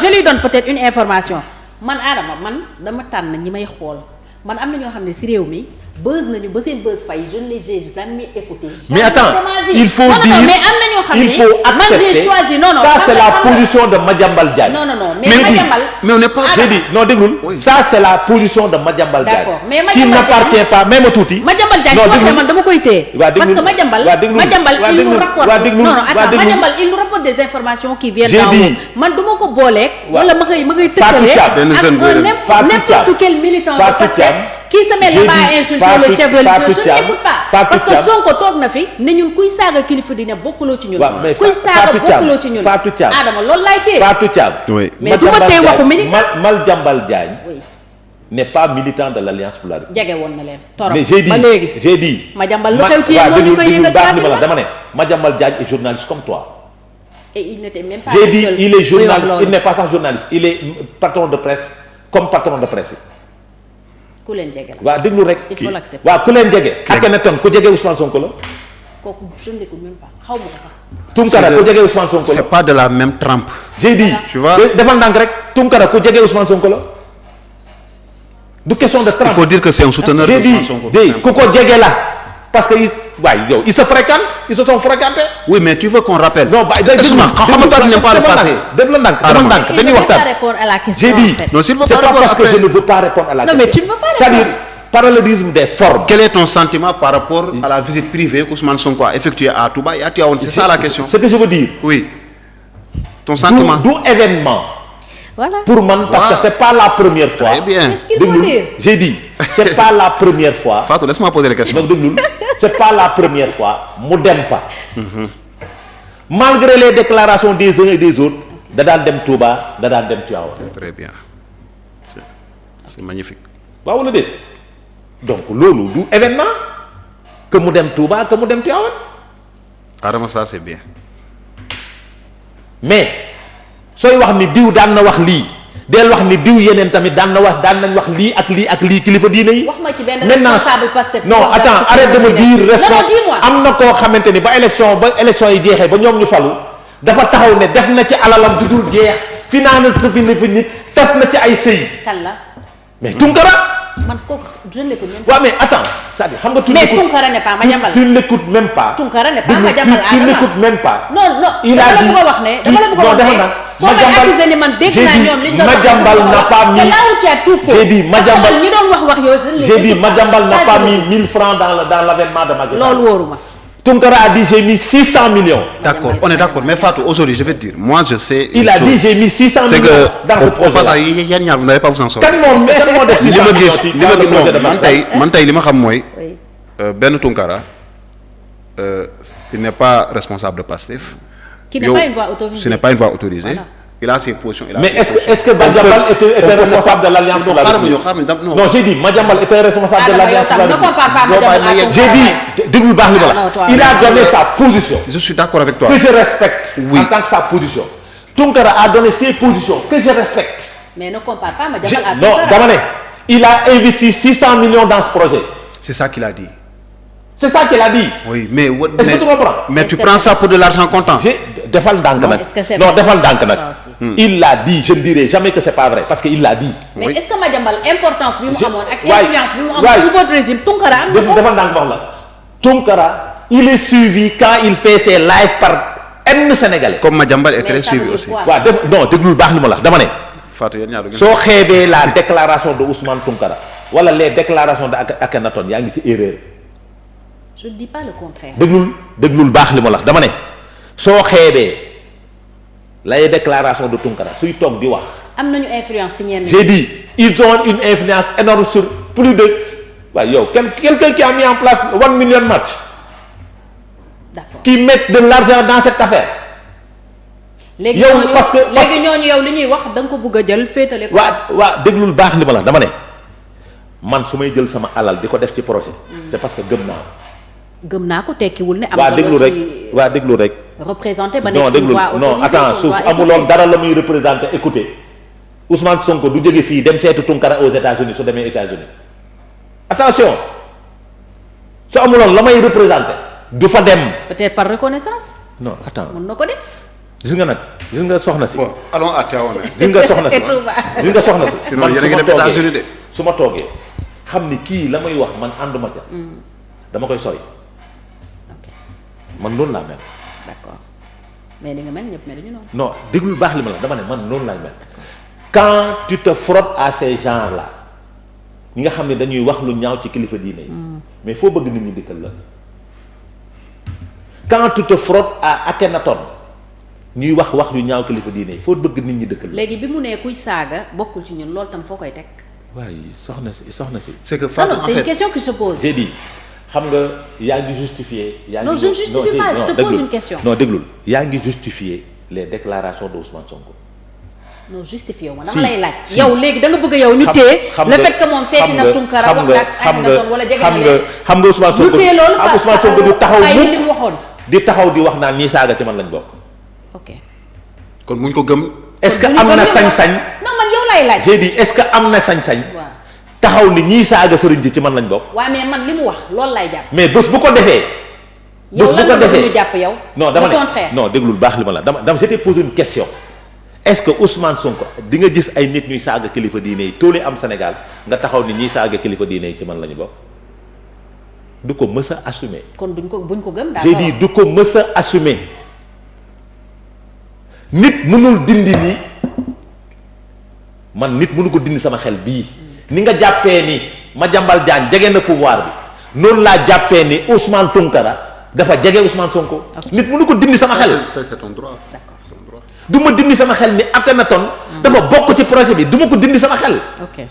je lui donne peut-être une information man Adama man dama tànn ñi may xool man am na ñoo xam ne si réew mi buzz nañu ba seen buzz fay je ne les ai jamais écouté. mais attends il faut dire mais am na ñoo xam ne il faut accepter man j'ai choisi non ça c'est la position de Madiambal Diagne. non mais Madiambal mais on n'est pas j'ai dit non déglul ça c'est la position de Madiambal Diagne. d'accord mais qui n'appartient pas même tuuti. Madiambal Diagne soo waxee man dama koy téye. parce que Madiambal il nous rapporte Madiambal il nous rapporte des informations qui viennent d'en haut man du ma ko booleeg. wala ma koy tëkkalee ak n'importe quel militant de Pastef qui se met là-bas à insulter le chef religieux je n'écoute pas parce que Sonko toog na fi ne ñun kuy saaga kilifa dina bokkuloo ci ñun. kuy saaga bokkuloo ci ñun. Fatou Thiam Adama loolu laay téye. Fatou Thiam. oui mais du ma téye waxu militant. Madiambal Diagne. oui n'est pas militant de l'Alliance pour la République. jege woon na leen. torop mais j'ai dit. Madiambal lu xew ci yéen moo ñu koy yëngal dama ne Madiambal Diagne est journaliste comme toi. et il n'était même pas j'ai dit il est journaliste il n'est pas sax journaliste il est patron de presse comme patron de presse. ku leen jege la waaw déglu rek. il faut l'accepter waaw ku leen jege. Akhenaton ku jege Ousmane Sonko la. kooku je ne l'écoute même pas xaw ma ko sax. Tunkara ku jege Ousmane Sonko la. c'est pas de la même trempe. j'ai dit tu vois defal ndànk rek Tunkara ku jege Ousmane Sonko la. du question de trempe. il faut dire que c'est un souteneur de Ousmane Sonko. j'ai dit ku ko jege la parce que waaye yow ils se fréquentent ils se sont fréquentés. oui mais tu veux qu'on rappelle. non ba day xam nga toi tu n'aimes pas le passé. def la ndànk defal ndànk dañuy waxtaan. j'ai dit non s'il veut c'est pas pas répondre parce que après. je ne veux pas répondre à la question. non mais tu ne veux pas c'est-à-dire parallélisme des formes. Quel est ton sentiment par rapport à la visite privée qu'Ousmane Sonko a effectuée à Touba et à Tivaouane? C'est ça la question. ce que je veux dire. oui ton sentiment. du événement. voilà pour man parce que c'est pas la première fois. très bien c'est ce qu'il faut dire. j'ai dit c'est pas la première fois. Fatou laisse-moi poser les questions. donc déglul c'est pas la première fois mu dem fa. malgré les déclarations des uns et des autres da daan dem Touba da daan dem Tivaouane. très bien c'est magnifique. waaw wala déet donc loolu du événement que mu dem Touba que mu dem Tivaouane. Adama ça c'est bien. mais sooy wax ni diw daan na wax lii del wax ni diw yeneen tamit daan nañ wax lii ak lii ak lii kilifa diine yi. wax ma ci benn responsable Pastef. non attends arrête de me dire dis-moi. am na koo xamante ni ba élection yi jeexee ba ñoom ñu falu dafa taxaw ne def na ci alalam du dul jeex finance fi nit tas na ci ay sëy. kan la. mais Tunkara. man kooku je ne l'écoute même pas. waaw mais attends c'est-à-dire xam nga. mais Tunkara n'est pas Madiambal. tu ne l'écoutes même pas. Tunkara n'est pas Madiambal tu ne l'écoutes même pas. non il a dit dama la bëgg a wax ne soo may accusé ni man dégg naa ñoom li ñu doon wax Madiambal n'a pas mis c'est là où tu as tout faux. j'ai dit Madiambal ñi doon wax yooyu j'ai dit Madiambal n'a pas mis 1000 francs dans l'avènement de Macky Sall. loolu wóoruma. Tunkara a dit j'ai mis 600 millions. D'accord, on est d'accord mais Fatou aujourd'hui je vais te dire moi je sais. il a dit j'ai mis 600 millions dans ce projet. parce que yéen ñaar vous n'allez pas vous en sortir. kan moo def 600 millions li ma gis man tey li ma xam mooy. benn Tunkara il n'est pas responsable de Pastef. qui n'est pas une voix autorisée. ce n'est pas une voix autorisée. Voilà. Il a ses positions. Mais est-ce que Madiambal était responsable de l'Alliance pour la République? Non, j'ai dit Madiambal était responsable de l'Alliance pour la République. J'ai dit déglu baax li ma la. Il a donné sa position. Je suis d'accord avec toi. Que je respecte oui. En tant que sa position. Tunkara a donné ses positions que je respecte. Mais ne compare pas Madiambal à Tunkara. Non, dama ne il a investi 600 millions dans ce projet. C'est ça qu'il a dit. C'est ça qu'il a dit. Oui, mais est-ce que tu comprends? Mais tu prends ça pour de l'argent comptant. defal ndànk nag non defal ndànk nag. il l'a dit je ne dirai jamais que c'est pas vrai parce que il l'a dit. mais est-ce que Madiambal importance bi mu amoon ak influence bi mu amoon sous votre régime Tunkara am na ko. defal ndànk wax la Tunkara il est suivi quand il fait ses lives par N Sénégalais. Comme Madiambal est très suivi aussi. waaw non déglul baax li ma la dama ne. Fatou yéen ñaar soo xeebee la déclaration de Ousmane Tunkara wala les déclarations de Akhenaton yaa ngi ci erreur. je ne dis pas le contraire. déglul baax li ma la dama ne. soo xeebee lay déclaration de Tunkara suy toog di wax. am nañu influence ci ñenn. j'ai dit ils ont une influence énorme sur plus de waaye yow quelqu'un qui a mis en place 1 million match. d'accord qui met de l'argent dans cette affaire. léegi yow ñooñu parce que léegi ñooñu yow li ñuy wax da nga ko bëgg a jël féetale ko. waa déglul baax li ma la dama ne man su may jël sama alal di ko def ci projet. c'est parce que gëm naa ko tekkiwul ne. am na déglu rek. représenté ba non nekk une voix autorisée non attends suuf amuloon dara la muy représenté écoutez Ousmane Sonko du jóge fii dem seetu Tunkara aux États-Unis su demee États-Unis attention su amuloon la may représenté du fa dem. peut-être par reconnaissance. non attends mën na ko def. gis nga soxna si. bon allons à Tivaouane. gis nga soxna si sinon yéen a ngi dem États-Unis de. su ma toogee xam ni kii la may wax man ànduma ca. dama koy sori. man noonu laa mel. d'accord mais ni nga mel ñëpp mel ñu noonu. non déglul baax li ma la dama ne man noonu laay mel. quand tu te frottes à ces gens là ñi nga xam ne dañuy wax lu ñaaw ci kilifa diine yi. mais foo bëgg nit ñi dikkal la. quand tu te frottes à Akhenaton ñuy wax yu ñaaw kilifa diine yi foo bëgg nit ñi dëkkal la. léegi bi mu nee kuy saaga bokkul ci ñun loolu tam foo koy teg. waaye soxna si. c'est que Fatou en fait c'est une question que je pose. j'ai dit xam nga yaa ngi justifier. non je ne justifie pas je te pose une question. non déglul yaa ngi justifier les déclarations de Ousmane Sonko. non justifié wu ma dama lay laaj. yow léegi da nga bëgg yow ñu téye le fait que moom seeti na Tunkara wax na ak Akhenaton wala jege na leen xam nga Ousmane Sonko ñu téye loolu Ousmane Sonko di taxaw li mu waxoon di taxaw di wax naan ñii saaga ci man lañ bokk. ok kon muñ ko gëm. est-ce que am na sañ-sañ. non man yow lay laaj. j'ai dit est-ce que am na sañ-sañ. waaw taxaw ni ñii saaga sëriñ ji ci man lañ bokk. waaw mais man li mu wax loolu lay jàpp. mais bés bu ko defee. yow lan la ñu jàpp yow. non dama ne non déglul baax li ma la dama je t'ai posé une question. est-ce que Ousmane Sonko di nga gis ay nit ñuy saaga kilifa diine yi toole am Sénégal nga taxaw ni ñiy saaga kilifa diine yi ci man la ñu bokk du ko mës a assumer. kon buñ ko gëm daal. j'ai dit du ko mës a assumer nit mënul dindi ni man nit mënu ko dindi sama xel bii ni nga jàppee ni Madiambal Diagne jege na pouvoir bi noonu laa jàppee ni Ousmane Tounkara dafa jege Ousmane Sonko. nit mënu ko dindi sama xel. c'est ton droit. du ma dindi sama xel ni Akhenaton dafa bokk ci projet bi du ma ko dindi sama xel. ok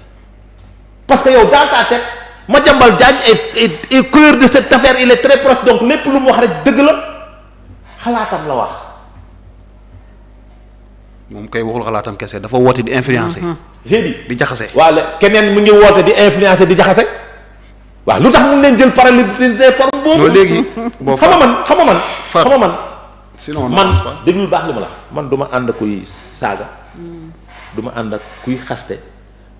parce que yow dans ta tête Madiambal Diagne est cœur de cette affaire il est très proche donc lépp lu mu wax rek dëgg la xalaatam la wax. moom kay waxul xalaatam kese dafa woote di influencer. j'ai dit di jaxase. waaw keneen mu ngi woote di influencer di jaxase waaw lu tax mu leen jël parallèle des formes boobu. non léegi boo xam nga man. sinon man déglul baax li ma la man du ma ànd ak kuy saaga du ma ànd ak kuy xaste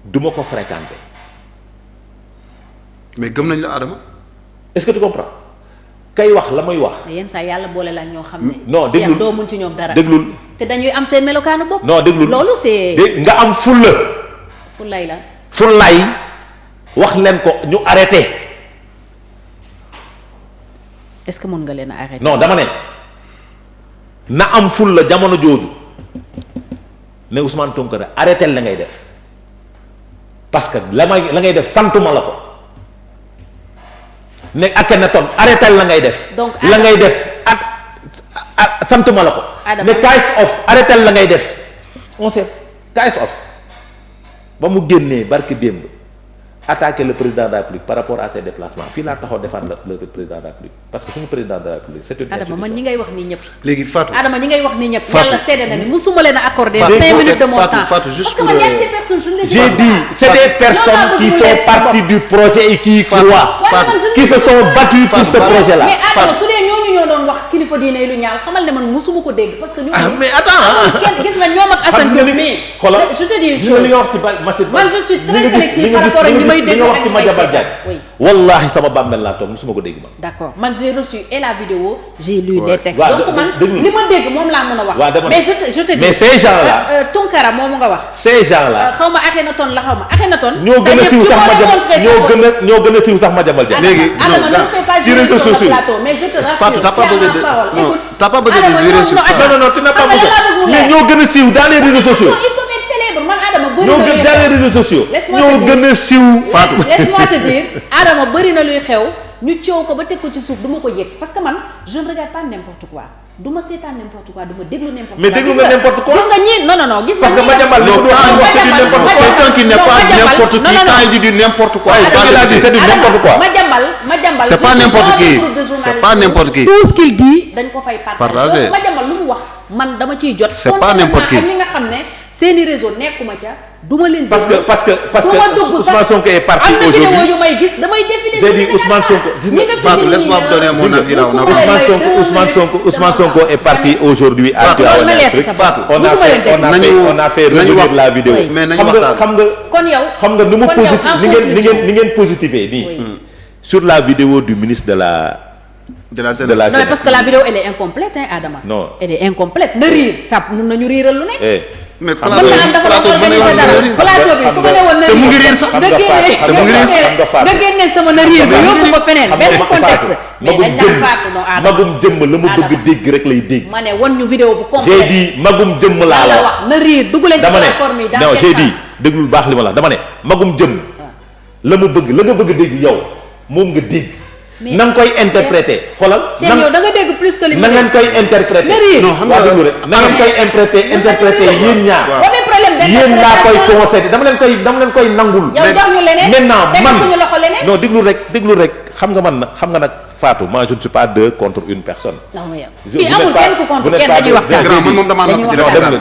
du ma ko fréquenter. mais gëm nañ la Adama. est-ce que tu comprends kay wax la may wax. yenn saa yàlla boole la ñoo xam ne. non déglul doo mun ci ñoom dara. déglul te dañuy am seen melokaanu bopp. non déglul loolu c'est. nga am fulla. fullay la. fullay wax leen ko ñu arrêté. est-ce que mën nga leen a arrêté. non dama ne. na am ful la jamono jooju ne Ousmane Tounkara arrêté la ngay def parce que la ngay def santuma la ko ne Akhenaton arrêté la ngay def. donc la ngay def ak santuma la ko. ne ties off arrêté la ngay def on sait ties off ba mu génnee barki démb attaquer le président de la République par rapport à ses déplacements fii laa taxaw défendre le président de la République parce que suñu président de la République c'est une institution. Adama man ñi ngay wax nii ñëpp. léegi Fatou Adama ñi ngay wax nii ñëpp. yàlla seede na ni musuma leen a accorder 5 minutes de mon temps. Fatou juste parce que man ñaari ces personnes je ne les j'ai dit c'est des personnes qui font partie du projet et qui croient qui se sont battus pour ce projet là. mais Adama su dee ñooñu ñoo doon wax kilifa diine yi lu ñaaw xamal ne man musuma ko dégg parce que ñu. mais attends kenn gis nga ñoom ak Assane Diouf mais je te dis une chose man je suis très sélective par rapport ak ñi may dégg ak ñi may oui wallahi sama bàmmeel laa toog musuma ko dégg ma. d'accord man j'ai reçu et la vidéo j'ai lu les textes donc man li ma dégg moom laa mën a wax. mais je te dis mais ces gens là Tounkara moomu nga wax. ces gens là xaw ma Akhenaton la xaw ma Akhenaton. ñoo gën a siiw sax ñoo gën a siiw sax Madiambal Diagne. léegi Adama ne fais pas jurer sur le plateau mais je te rassure. t'as pas besoin de jurer sur ça. non tu n'as pas besoin mais ñoo gën a siiw dans les réseaux sociaux. man Adama bëri ñoo na gën dans les réseaux sociaux. ñoo gën a siiw Fatou. laisse-moi te dire Adama bëri na luy xew ñu coow ko ba teg ko ci suuf du ma ko yëg parce que man je ne regarde pas n'importe quoi du ma seetaan n'importe quoi du ma déglu n'importe quoi. mais déglu nga n'importe quoi gis nga ñii non gis nga. parce que Madiambal li mu wax c'est du n'importe quoi. quelqu'un qui n'est pas n'importe qui quand il dit du n'importe quoi. c'est du n'importe quoi. Madiambal c'est pas n'importe qui c'est pas n'importe qui. tout ce qu'il dit dañ ko fay partager. donc Madiambal lu mu wax man dama ciy jot. c'est pas n'importe qui. ñi nga xam ne seeni réseau nekkuma ca duma leen. parce que Ousmane Sonko est parti aujourd'hui. am na vidéo yu may gis damay défiler. j'ai dit Ousmane Sonko. Fatou laisse-moi donner mon avis là. Ousmane Sonko est parti aujourd'hui à Tivaouane. on a fait revenir la vidéo. mais nañu waxtaan xam nga. kon yow xam nga nu mu positif ni ngeen positifé nii. sur la vidéo du ministre de la scène. Non, parce que la vidéo elle est incomplète hein Adama. Non, elle est incomplète na riir ça mun nañu riiral lu nekk. mais plateau bi su ma ne woon na riir te mu ngi riir sax nga génne sama na riir bi yóbbu ko feneen benn contexte. mais dañ daan faatu non Adama magum jëmm la mu bëgg dégg rek lay dégg. ma ne won ñu vidéo bu complet. j'ai dit magum jëmm laa la wax. na riir dugg leen ci plateforme yi dans non quel j'ai sens. dit déglul baax li ma la dama ne magum jëmm la mu bëgg la nga bëgg dégg yow moom nga dégg. na nga koy interpréter xoolal. Cheikh yow da nga dégg plus que li na ngeen koy interpréter. non xam nga déglu rek na ngeen koy interpréter yéen ñaar. yéen laa koy conseillé dama leen koy nangul. yow jox ñu leneen maintenant man suñu loxo leneen. non déglu rek xam nga nag Fatou moi je ne suis pas deux contre une personne. non mais fii amul kenn ku contre kenn dañuy waxtaan. man moom damaa noppi di la seetaan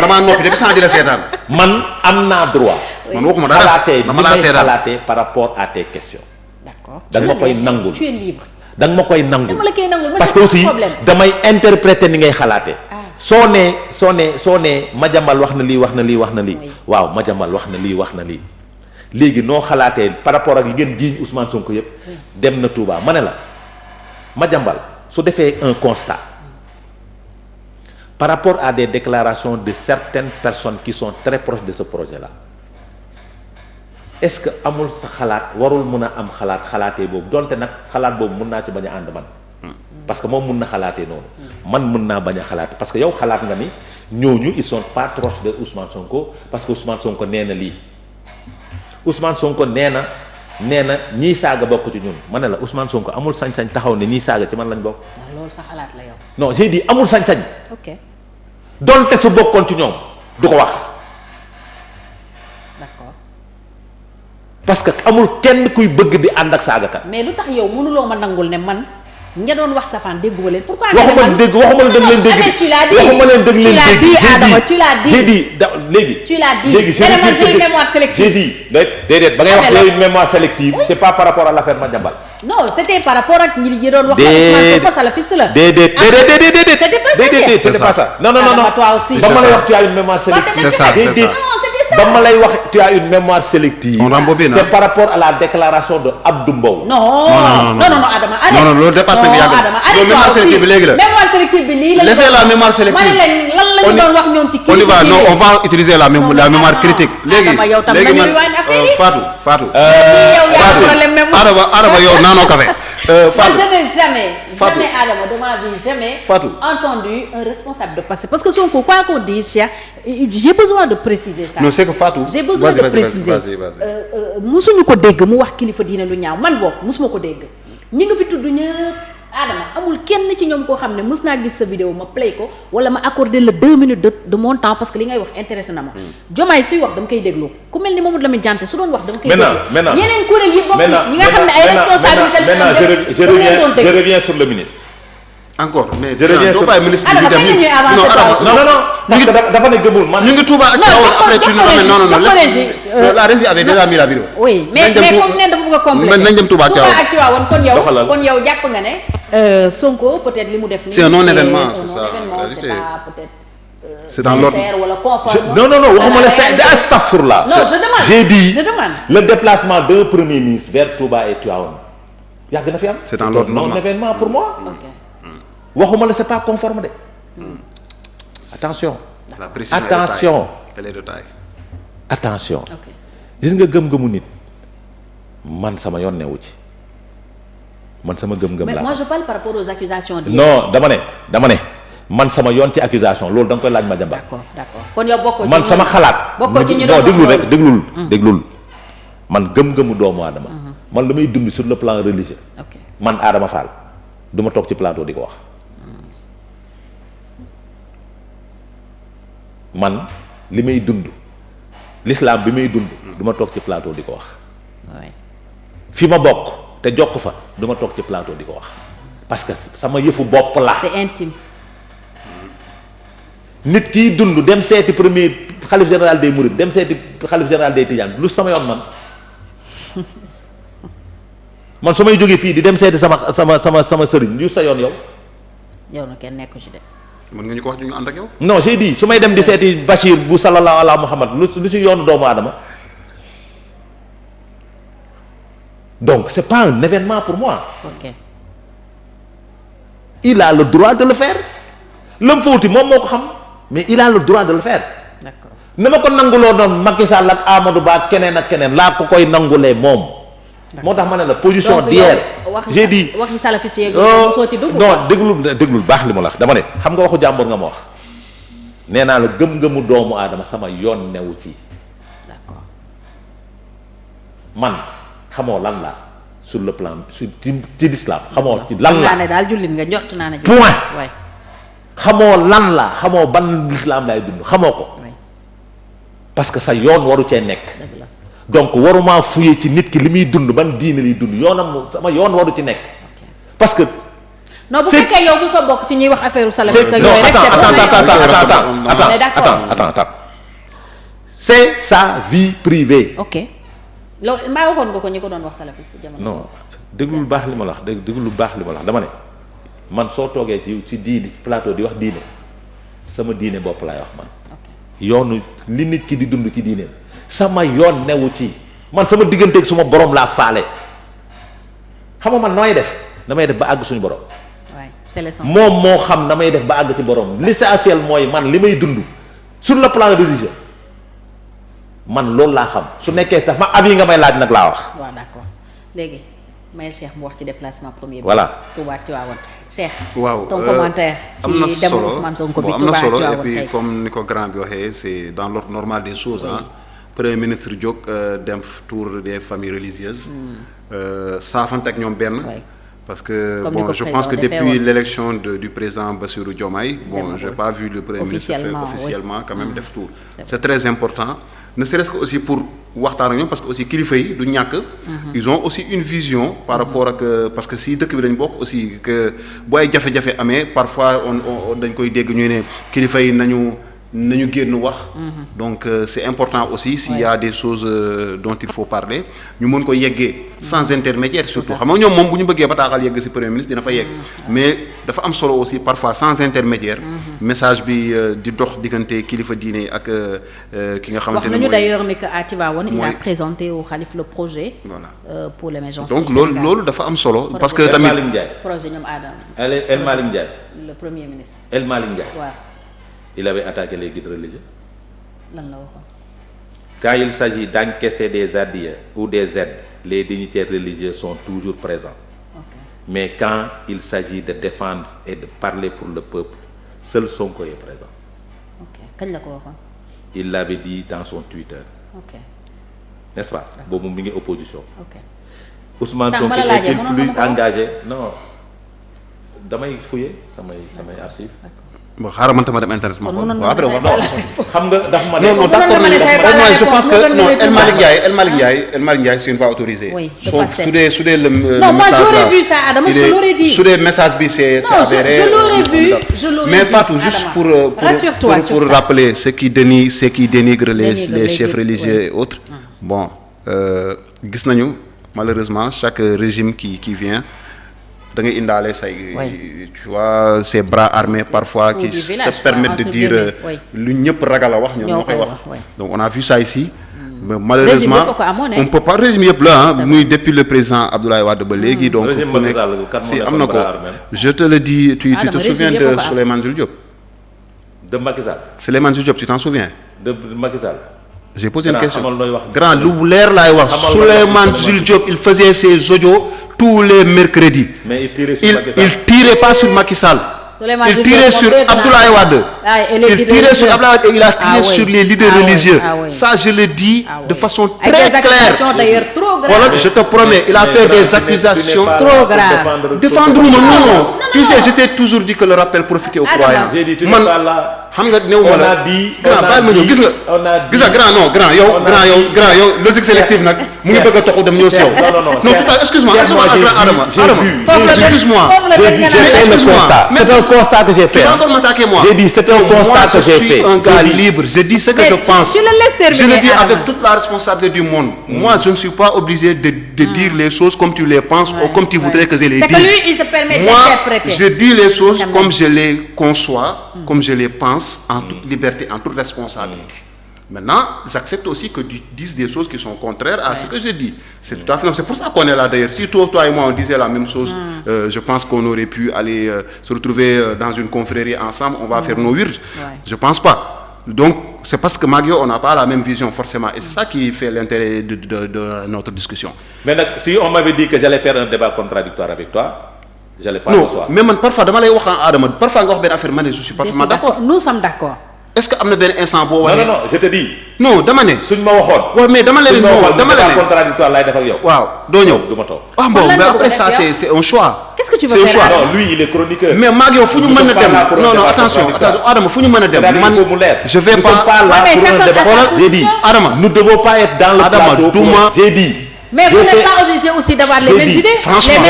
damaa noppi depuis sans di la seetaan. man am naa droit. man waxuma dara dama laa seetaan xalaatee par rapport à tes questions. d'accord da nga ma koy nangul tu es libre. da nga ma koy nangul dama la koy nangul parce que aussi damay interpréter ni ngay xalaatee. soo nee Madiambal wax na lii waaw Madiambal wax na lii léegi noo xalaatee par rapport ak li ngeen jiiñ Ousmane Sonko yëpp dem na Touba ma ne la Madiambal su defee un constat par rapport à des déclarations de certaines personnes qui sont très proches de ce projet-là est-ce que amul sa xalaat warul mën a am xalaatee boobu donte nag xalaat boobu mën naa ci bañ a ànd man parce que moom mën na xalaatee noonu man mën naa bañ a xalaatee parce que yow xalaat nga ni ñooñu ils sont pas proches de Ousmane Sonko parce que Ousmane Sonko nee na lii Ousmane Sonko nee na ñii saaga bokk ci ñun ma ne la Ousmane Sonko amul sañ-sañ taxaw ne ñii saaga ci man lañ bokk. loolu sa xalaat la yow. non j'ai dit amul sañ-sañ. ok donte su bokkoon ci ñoom du ko wax. d'accord. parce que amul kenn kuy bëgg di ànd ak saagakat. mais lu tax yow mënuloo ma nangul ne man ña doon wax safaan dégguma leen. pourquoi waxuma leen dégg waxuma leen dégg tu l'as dit j'ai dit léegi. tu l'as dit léegi j'ai une mémoire sélective. j'ai dit déedéet ba ngay wax j'ai une mémoire sélective. c'est pas par rapport à l'affaire Madiambal. non c'était par rapport ak ñi doon wax. Ousmane salafiste la. déedéet. c'était pas ça. non. toi aussi. ba ma lay wax tu as une mémoire sélective. c'est ça. ba ma lay wax tu as une mémoire sélective. on rembobine c'est par rapport à la déclaration de Abdou Mbow. non Adama arrête. non loolu dépasse na bi yàgg na mémoire sélective bi léegi la. mémoire sélective bi lii la. laissez la mémoire sélective. ma ne leen lan la ñu doon wax ñoom ci kii. on va utiliser la mémoire critique. léegi man Fatou. Adama yow naanoo café. Fatou je n'ai jamais Adama de ma vie jamais entendu un responsable de passer parce que Sonko quoi qu'on dise j'ai besoin de préciser ça. non c'est que Fatou. j'ai besoin de préciser musuñu ko dégg mu wax kilifa diine lu ñaaw man boobu musuma ko dégg ñi nga fi tudd ñëpp Adama amul kenn ci ñoom koo xam ne mës naa gis sa vidéo ma play ko wala ma accordé le 2 minutes de mon temps parce que li ngay wax intéressé na ma. Diomaye suy wax dama koy déglu ku mel ni Mamadou Lamine Diante su doon wax dama koy déglu. maintenant yeneen kuréel yi bokk ñi nga xam ne ay responsabilités maintenant je reviens sur le ministre. encore mais je reviens sur ministre Adama kañ la ñuy avancer non parce que dafa ne gëmul man. ñu ngi Touba ak Tivaouane après tu nous ramènes non la régie avait déjà mis la vidéo. oui mais comme ne dafa bëgg a compléter nañ dem Touba ak Tivaouane kon yow jàpp nga ne Sonko peut-être li mu def nii c'est un non-événement c'est ça c'est pas peut-être c'est dans l'ordre sincère wala conforme. non waxuma la c'est astaghfirullah. non je demande j'ai dit je demande le déplacement d'un premier ministre vers Touba et Tivaouane yàgg na fi am. c'est dans l'ordre normal non-événement pour moi. waxuma la c'est pas conforme de. attention. la précision et les détails. attention. gis nga gëm-gëmu nit man sama yoon newu ci man sama gëm-gëm laa. mais moi je parle par rapport aux accusations. non dama ne man sama yoon ci accusation loolu da nga koy laaj Madiambal. d'accord kon yow bokkoo ci man sama xalaat. bokkoo ci ñu non déglul man gëm-gëmu doomu aadama. man la may dund sur le plan religieux. man Adama Fall du ma toog ci plateau di ko wax. man li may dund l'islam bi may dund du ma toog ci plateau di ko wax fi ma bokk te jokk fa du ma toog ci plateau di ko wax parce que sama yëfu bopp la c'est intime nit kiy dund dem seeti premier xalif général des Mourides dem seeti xalif général des Tidianes lu sama yoon man su may jógee fii di dem seeti sama sëriñ lu sa yoon yow na kenn nekku ci de mën nga ñu ko wax ñu ànd ak yow. non j'ai dit su may dem di seeti Bachir bu sallallahu ala Muhammad lu si yoonu doomu aadama donc c'est pas un événement pour moi. il a le droit de le faire lam fa wuti moom moo ko xam mais il a le droit de le faire. d'accord na ma ko nanguloo noonu Macky Sall ak Amadou Ba ak keneen ak keneen laa ko koy nangulee moom. moo tax ma ne la position d'hier. j'ai dit waxi salafiste yeeg soo ci dugg. non déglul baax li ma la wax dama ne xam nga waxu jàmbur nga ma wax nee naa la gëm-gëmu doomu aadama sama yoon newu ci. d'accord man xamoo lan la sur le plan ci l'islam xamoo ci lan la. ne daal jullit nga njort naa ne. point xamoo lan la xamoo ban l'islam laay dund xamoo ko. parce que sa yoon waru cee nekk. donc waruma fuye ci nit ki li muy dund ban diine liy dund yoonam sama yoon waru ci nekk. parce que. non bu fekkee yow bu soo bokk ci ñuy wax affaire salafiste. non attends c'est sa vie privée. ok loolu maa waxoon nga ko ñi ko doon wax salafiste jamono. non déglul baax li ma la wax déglu baax li ma la wax dama ne man soo toogee ci diine plateau di wax diine sama diine bopp laay wax man. yoonu li nit ki di dund ci diineem sama yoon newu ci man sama digganteeg suma borom laa faale xam nga man nooy def damay def ba àgg suñu borom. c'est l'essentiel. moom moo xam damay def ba àgg ci borom l'essentiel mooy man li may dund sur le plan religieux man loolu laa xam su nekkee tax ma ab yi nga may laaj nag laa wax. waaw d'accord léegi mayel Cheikh mu wax ci déplacement premier. voilà Touba Tivaouane Cheikh. waaw ton commentaire. am na ci solo dem Ousmane Sonko bi am na Touba solo et Tivaouane puis tey. comme ni ko grand bi waxee c'est dans l'ordre normal des choses ah. Premier ministre jóg dem tour des familles religieuses. saafante ak ñoom benn. parce que comme bon je pense que depuis l'élection du président Bassirou Diomaye bon j'ai pas vu le premier ministre faire officiellement quand même def tour. C'est très important ne serait-ce que aussi pour waxtaan ak ñoom parce que aussi kilifa yi du ñàkk. ils ont aussi une vision par rapport ak parce que si dëkk bi dañ bokk aussi que bu ay jafe-jafe amee parfois on dañ koy dégg ñu ne kilifa yi nañu génn wax. donc c'est important aussi s'il y a des choses dont il faut parler ñu mën ko yeggee sans intermédiaire surtout xam nga ñoom moom bu ñu bëggee bataaxal yegg ci premier ministre dina fa yegg mais dafa am solo aussi parfois sans intermédiaire message bi di dox diggante kilifa diine ak ki nga xamante ne wax nañu d'ailleurs ne que à Tivaouane il a présenté au khalife le projet. voilà pour l'émergence donc loolu dafa am solo parce que tamit projet ñoom Adama. El Malick Ndiaye. le premier ministre. El Malick Ndiaye. waaw. il avait attaqué les guides religieux. lan la waxoon. quand il s'agit d'encaisser des adieux ou des aides les dignitaires religieux sont toujours présents. Mais quand il s'agit de défendre et de parler pour le peuple seul Sonko est présent. kañ la ko waxoon. il l'avait dit dans son Twitter. N'est-ce pas. boobu mi ngi opposition. Ousmane Sonko est-il plus engagé non damay fouiller samay archives. bon xaaral man tamit dem internet ma xool après xam nga dafa ma non d'accord non je pense que non El Malick Ndiaye c'est une voix autorisée. oui su dee le non moi j'aurais vu ça Adama je l'aurais dit. su dee message bi c'est avéré. je l'aurais vu mais Fatou juste pour rappeler ce qui dénigre les chefs religieux et autres. bon gis nañu malheureusement chaque régime qui vient. da ngay indaale say tu vois ces bras armés parfois qui se permettent de dire lu ñëpp ragal a wax ñoom ñoo koy wax donc on a vu ça ici mais malheureusement on peut pas régime yëpp la ah muy depuis le président Abdoulaye Wade ba léegi donc ku nekk si am na ko je te le dis tu te souviens de Souleymane Jules Diop de Macky Sall Souleymane Jules Diop tu t'en souviens de Macky Sall j'ai posé une question grand lu leer laay wax Souleymane Jules Diop il faisait ses audios tous les mercredis. Mais il tirait pas sur Macky Sall. Il tirait sur Abdoulaye Wade. Il tirait sur Abdoulaye Wade et il a tiré sur les leaders religieux. Ça je le dis de façon très claire. Voilà, je te promets, il a fait des accusations trop graves. Défendre non. Tu sais, je t'ai toujours dit que le rappel profitait aux croyants. Man xam nga néew ma la grand bàyyi ma ñëw gis nga grand yow logique sélective nag mu ngi bëgg a toxu dem ñëw si yow non tout à excuse-moi Adama excuse-moi c'est un constat que j'ai fait. Tu vas encore m'attaquer moi. J'ai dit c'est un constat que j'ai fait. Je suis un gars libre, je dis ce que je pense. Je le dis avec toute la responsabilité du monde. Moi je ne suis pas obligé de dire les choses comme tu les penses ou comme tu voudrais que je les dise. C'est que lui il se permet d'interpréter. Moi je dis les choses comme je les conçois, comme je les pense en toute liberté, en toute responsabilité. Maintenant, j'accepte aussi que tu dises des choses qui sont contraires à ce que je dis. C'est tout à fait. C'est pour ça qu'on est là d'ailleurs. Si toi et moi on disait la même chose, je pense qu'on aurait pu aller se retrouver dans une confrérie ensemble. On va faire nos wirds. Je pense pas. Donc c'est parce que Maguio, on n'a pas la même vision forcément, et c'est ça qui fait l'intérêt de notre discussion. Mais si on m'avait dit que j'allais faire un débat contradictoire avec toi, j'allais pas le soir. Mais man parfois dama lay wax Adama parfois nga wax benn affaire man je suis parfaitement d'accord. Nous sommes d'accord. Est-ce que am na benn instant boo waxee. non je te dis. non dama ne. suñ ma waxoon. waaw mais dama leen non dama leen contradictoire lay def ak yow. waaw doo ñëw du ma toog. ah bon mais après ça c'est un choix. Qu'est-ce que tu veux faire? Non, lui il est chroniqueur. mais maag yow fu ñu mën a dem non attention Adama fu ñu mën a dem man je vais pas là pour un débat. J'ai dit Adama nous devons pas être dans le plateau. J'ai dit. Mais vous n'êtes pas obligé aussi d'avoir les mêmes idées. Franchement,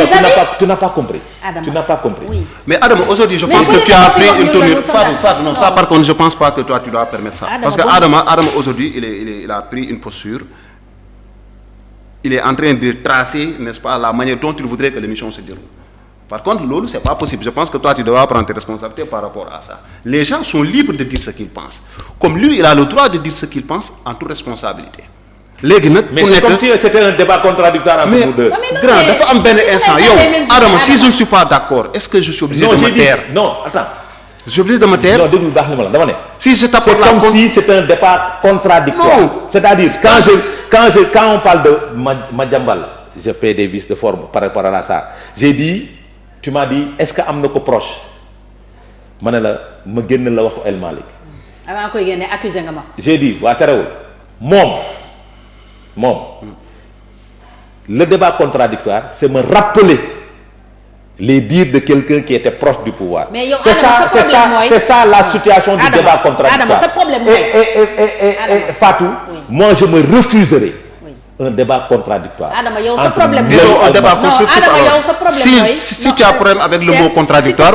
tu n'as pas compris. Adama. Tu n'as pas compris. Oui. Mais Adama, aujourd'hui, je pense que tu as pris une tournure. Fatou, non, ça par contre, je pense pas que toi tu dois permettre ça. Parce que Adama aujourd'hui, il a pris une posture. Il est en train de tracer, n'est-ce pas, la manière dont il voudrait que l'émission se déroule. Par contre, Lolo, c'est pas possible. Je pense que toi, tu dois prendre tes responsabilités par rapport à ça. Les gens sont libres de dire ce qu'ils pensent. Comme lui, il a le droit de dire ce qu'il pense en toute responsabilité. Mais c'est comme si c'était un débat contradictoire entre nous deux. Grand, dafa am benn instant yow Adama, si je ne suis pas d'accord, est-ce que je suis obligé de me taire? Non, attends. Je suis obligé de me taire? Non, déglu baax li ma la dama ne. Si je t'apporte c'est comme si c'était un débat contradictoire. Non. C'est-à-dire quand on parle de Madiambal, je fais des vices de forme par rapport à ça. Tu m'as dit est-ce que am na ko proche? Ma ne la ma génn la waxu El Malick. Avant koy génne accusé nga ma. J'ai dit waa terewul moom le débat contradictoire c'est me rappeler les dires de quelqu'un qui était proche du pouvoir. Mais yow c'est ça la situation du débat contradictoire. Adama, sa problème et Fatou, moi je me refuserai un débat contradictoire. Adama, yow sa problème un débat constructif. Adama, yow sa problème si tu as problème avec le mot contradictoire,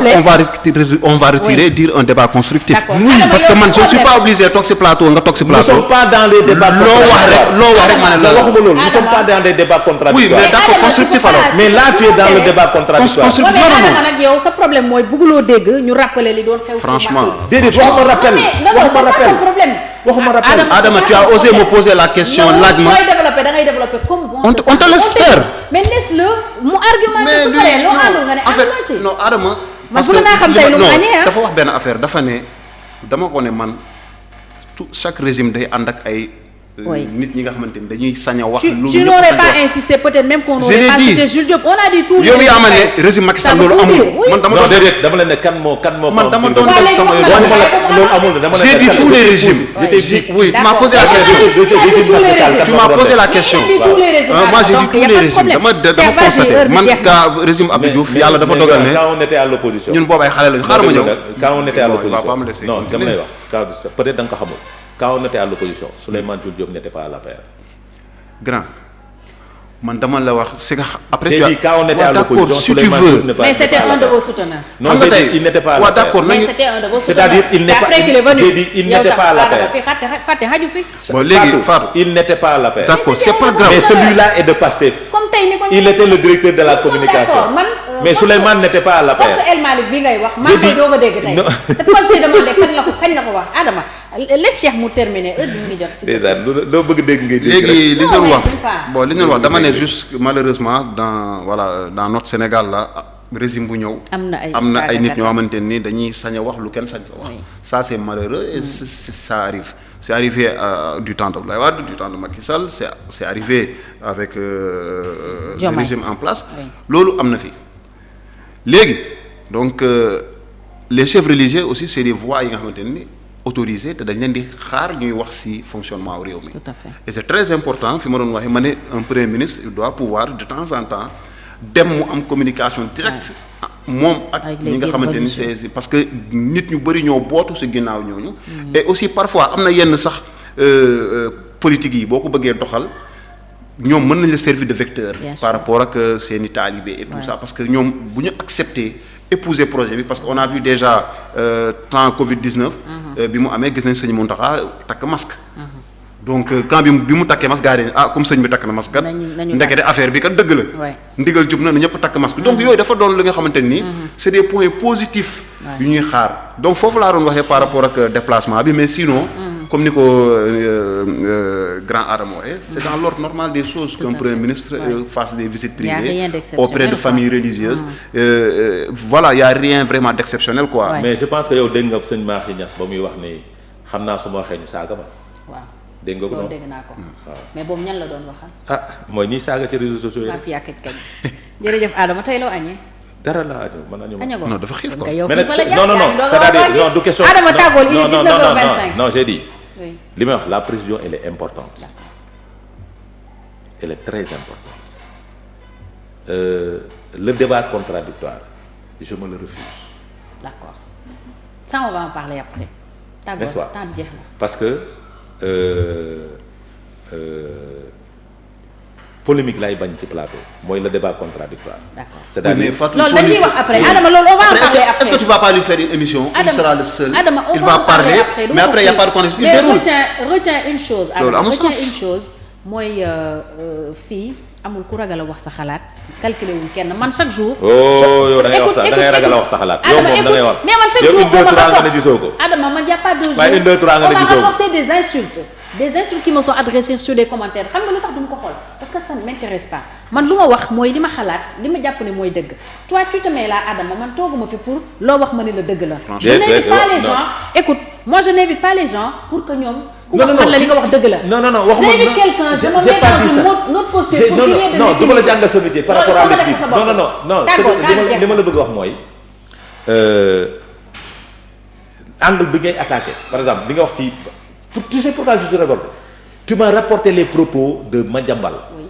on va retirer dire un débat constructif. Oui, parce que man je ne suis pas obligé toog ci plateau nga toog ci plateau. Nous ne sommes pas dans les débats contradictoires. loo wax rek ma ne la nous ne sommes pas dans des débats contradictoires. Oui, mais d'accord, constructif alors. Mais là tu es dans le débat contradictoire. Non. Adama nag yow sa problème mooy bëgguloo dégg ñu rappeler li doon xew. Franchement. Déedéet waxuma rappel. Adama, tu as osé me poser la question laaj ma. Développer comme bon. On te laisse faire. Mais laisse-le mu argumenter su paree loo àndul nga ne ànduloo ci. Non Adama. man bëgg naa xam tey lu mu añee dafa wax benn affaire dafa ne dama ko ne man chaque régime day ànd ak ay. nit ñi nga xamante ni dañuy sañ a wax. tu n'aurais pas insisté peut-être même qu'on n'aurait pas cité Jules Diop on a dit tout. yow yaa ma ne régime Macky Sall loolu amul. man dama doon déedéet dama leen ne kan moo. man dama doon def sama loolu amul dama j'ai dit tous les régimes. oui tu m'as posé la question. tu m'as posé la question. moi j'ai dit tous les régimes dama constaté man ka régime Abdou Diouf yàlla dafa dogal ne. quand on était à l'opposition ñun boobu ay xale lañu xaaral ma ñëw. quand on était à l'opposition non dama lay wax peut-être da nga ko xamul. Quand on était à l'opposition, Souleymane Jules Diop n'était pas à l'APR. Grand. Man dama la wax c'est que après tu as dit quand on était à l'opposition, si tu veux. Mais c'était un de vos souteneurs. Non, il n'était pas à l'APR. D'accord, mais c'était un de vos souteneurs. C'est-à-dire il n'est pas. Après qu'il est venu. J'ai dit il n'était pas à l'APR. Bon léegi Fatou. Il n'était pas à l'APR. D'accord, c'est pas grave. Mais celui-là est de Pastef. Il était le directeur de la communication. Mais Souleymane n'était pas à l'APR. Parce que El Malick bi ngay wax maa ngi koy doog a dégg tey. C'est pourquoi j'ai demandé kañ la ko wax Adama. Les Cheikh mu terminé heure bi mu ngi jot. C'est ça loo bëgg dégg ngay dégg. Léegi li ñu doon wax li ñu doon wax dama ne juste malheureusement dans notre Sénégal là régime bu ñëw. am na ay nit ñoo xamante ni dañuy sañ a wax lu kenn sañ sa wax. Ça c'est malheureux et ça arrive. C'est arrivé du temps de Abdoulaye Wade, du temps de Macky Sall, c'est arrivé avec le régime en place. Loolu am na fi. Léegi donc les chefs religieux aussi c'est des voix yi nga xamante ni autorisées te dañ leen di xaar ñuy wax ci fonctionnement réew mi. Tout à fait. Et c'est très important fi ma doon waxee ma ne un premier ministre il doit pouvoir de temps en temps dem mu am communication directe moom ak ñi nga xamante ni c'est parce que nit ñu bari ñoo bootu ci ginnaaw ñooñu. Et aussi parfois am na yenn sax politique yi boo ko bëggee doxal. ñoom mën nañ la servir de vecteur par rapport ak seeni talibé et tout ça parce que ñoom bu ñu accepter épouser projet bi parce que on a vu déjà temps Covid-19 bi mu amee gis nañ sëñ Mountakha takk masque donc quand bi mu takkee masque gars yi comme sëñ bi takk na masque kat ndekete affaire bi kat dëgg la ndigal jub na ñëpp takk masque donc yooyu dafa doon li nga xamante ni c'est des points positifs yu ñuy xaar donc foofu laa doon waxee par rapport ak déplacement bi mais sinon comme ni ko grand Adama waxee c'est dans l'ordre normal des choses qu'un premier ministre fasse des visites privées auprès de familles religieuses. Voilà, il y a rien vraiment d'exceptionnel quoi. mais je pense que yow dégg nga sëñ Mahi Niass ba muy wax ni xam naa su ma waxee ñu saaga ma. waaw dégg nga ko noonu dégg naa ko. waaw mais boobu ñan la doon waxal. mooy ñiy saaga ci réseaux sociaux yi. maa fi yàq kañ jërëjëf Adama tey loo añee. dara laa añoo man añoo non dafa xiif quoi. mais nag non c'est-à-dire non du question. Adama tàggool il est 19h25. non j'ai dit. li may wax la précision elle est importante. elle est très importante. Le débat contradictoire je me le refuse. D'accord. Ça on va en parler après. N'est-ce pas? Temps jeex na. Parce que polémique laay bañ ci plateau mooy le débat contradictoire. D'accord. C'est-à-dire loolu dañuy wax après Adama loolu on va en parler après. Est-ce que tu vas pas lui faire une émission? Adama, il sera le seul. Adama, il va parler mais après il y a pas de connexion. mais retiens une chose. loolu amul retiens sens. une chose mooy fii amul ku ragal a wax sa xalaat calculer wuñ kenn man chaque jour. yow da ngay wax da ngay ragal a wax sa xalaat. yow moom da ngay wax mais man chaque jour yow 1 2 3 nga ne gisoo ko. Adama man y a pas 2 jours. waaye 1 2 3 nga ne gisoo ko. on m'a apporté des insultes qui me sont adressées sur des commentaires xam nga lu tax duñ ko xool parce que ça ne m'intéresse pas man lu ma wax mooy li ma xalaat li ma jàpp ne mooy dëgg toi tu te mets là Adama man tooguma fi pour loo wax ma ne la dëgg la. je n'invite pas les gens écoute moi je n'invite pas les gens pour que ñoom. ku wax man la li nga wax dëgg la. non waxuma j'invite quelqu'un je me mets dans une autre posture pour qu'il y ait de non du ma la jàngal sa métier par rapport à l'équipe non li ma la bëgg wax mooy angle bi ngay attaqué par exemple bi nga wax ci tu sais pourquoi je te révolte tu m'as rapporté les propos de Madiambal. Oui.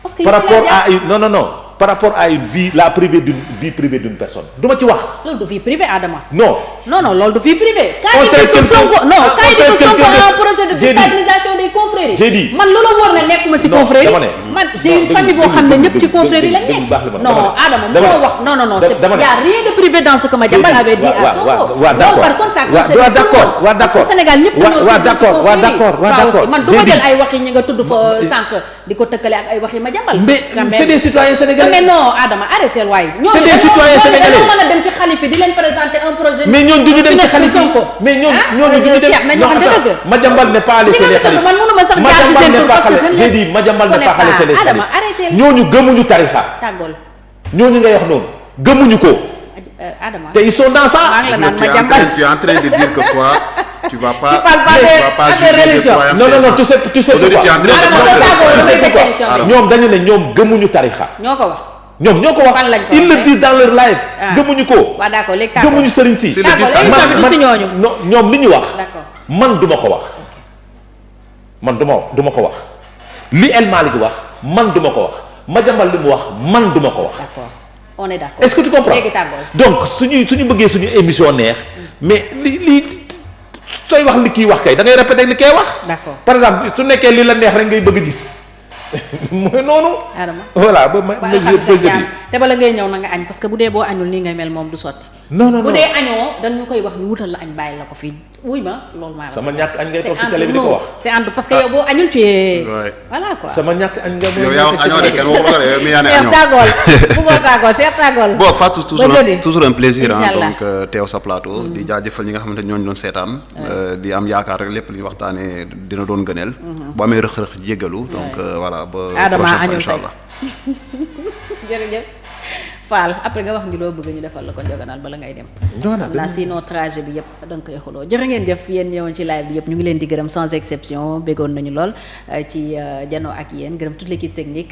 Parce que par rapport à une non par rapport à une vie vie privée d'une personne du ma ci wax. loolu du vie privée Adama. non loolu du vie privée. quand il dit que Sonko a un projet de déstabilisation des confréries. j'ai dit man loolu war na nekkuma ci confrérie. man j'ai une famille boo xam ne ñëpp ci confrérie lañ nekk. non Adama moo wax non c'est y a rien de privé dans ce que Madiambal avait dit à Sonko. d'accord par contre ça concerne d'accord parce que Sénégal ñëpp ñoo d'accord man du ma jël ay wax yi ñi nga tudd fa sànq di ko tëkkale ak ay wax yi Madiambal. mais c'est des citoyens sénégalais. mais non Adama arrêtez waay. c'est des citoyens sénégalais ñooñu dañoo mën a dem ci xalifi di leen présenter un projet. mais ñooñu duñu dem ci xalifi mais ñooñu duñu dem Madiambal n'est pas allé chez les xalif. man mënuma sax jaar ci seen tur parce que j'ai dit Madiambal n'est pas allé chez les xalif. Adama arrêtez. ñooñu gëmuñu tarixa. tàggool. ñooñu ngay wax noonu gëmuñu ko. Adama te ils sont dans ça. Tu es en train de dire que toi tu vas pas. religion. non tu sais pourquoi. ñoom dañu ne ñoom gëmuñu tarixa. ñoo ko wax. ñoom ñoo ko wax ils le disent dans leur live. gëmuñu ko. waaw d'accord léegi gëmuñu sëriñ si. ñoom li ñu wax. man duma ko wax. man duma ko wax. li El Malick wax man duma ko wax. Madiambal li mu wax man duma ko wax. d'accord on est d'accord. est-ce que tu comprends donc suñu bëggee suñu émission neex mais li sooy wax li kii wax kay da ngay répéter li kay wax. d'accord par exemple su nekkee li la neex rek ngay bëgg a gis mooy noonu. Adama voilà ba ma te bala ngay ñëw na nga añ parce que bu dee boo añul nii ngay mel moom du sotti. non bu dee añoo dañu koy wax ñu wutal la añ bàyyi la ko fii wuy ma loolu maa la. sama ñàkk añ ngay toog ci télé bi di ko wax. c'est ànd parce que yow boo añul tu es. voilà quoi sama ñàkk añ nga. yow yaa wax añoo de kenn waxu la de yow mi yaa ne añoo. Cheikh Tagol. bon Fatou toujours un plaisir donc teew sa plateau. di jaajëfal ñi nga xamante ñooñu doon seetaan. di am yaakaar rek lépp li ñu waxtaanee dina doon gëneel. bu amee rëq-rëq jéggalu donc voilà ba. Adama añul incha allah. jërëjëf Fall après nga wax ngi loo bëgg ñu defal la ko Njoganal bala ngay dem. la sinon trajet bi yëpp da nga koy xuloo jërë ngeen jëf yéen ñëwoon ci live bi yëpp ñu ngi leen di gërëm sans exception béggoon nañu lool ci jano ak yéen gërëm toute l'équipe technique.